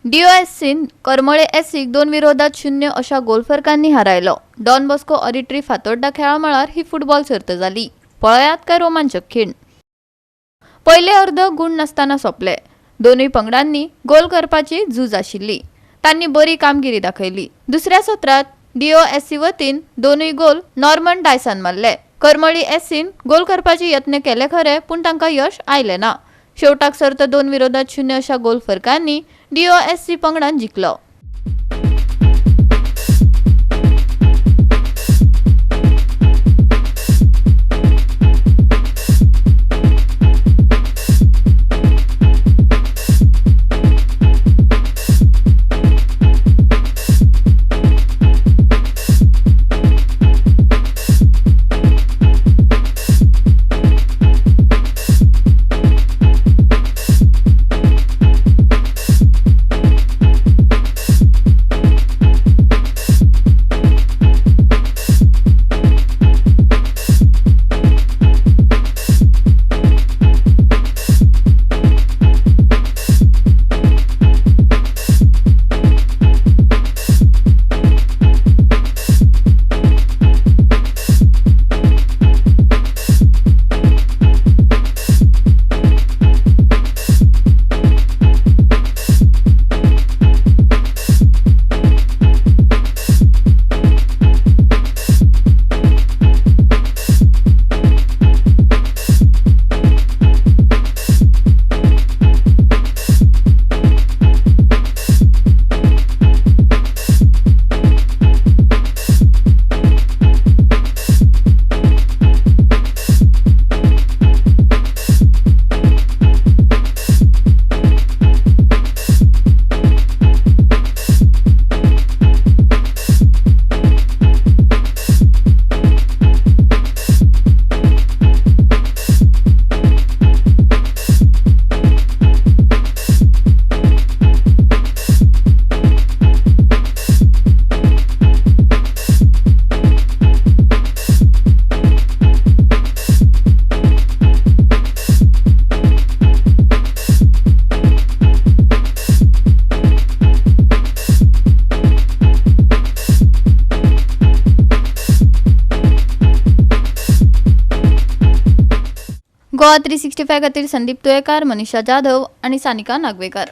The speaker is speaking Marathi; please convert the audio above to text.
DOSCन करमळे एससी 2-0 अशा गोल फरकांनी हारायलो। डॉन बॉस्को ऑडिटरी फातोड्डा खेळा मळार ही फुटबॉल सर्त जाली। पळयात काय रोमांचक खीण। पयले अर्द गुण नासतना सोंपले। दोनूय पंगडांनी गोल करपाची झूज आशिल्ली। तांनी बरी कामगिरी दाखयली। दुसऱ्या सत्रात DOSC वतीन दोनूय गोल नॉर्मन डायसान मारले। करमळी एससीन गोल करपाचे यत्न केले खरे, पण तांकां यश आयले ना। शेवटाक सर्त 2-0 अशा गोल फरकांनी DOSC पंगडान जिखलो। GOA365 खातीर संदीप तुयेकार, मनीषा जाधव आणि सानिका नागवेकर।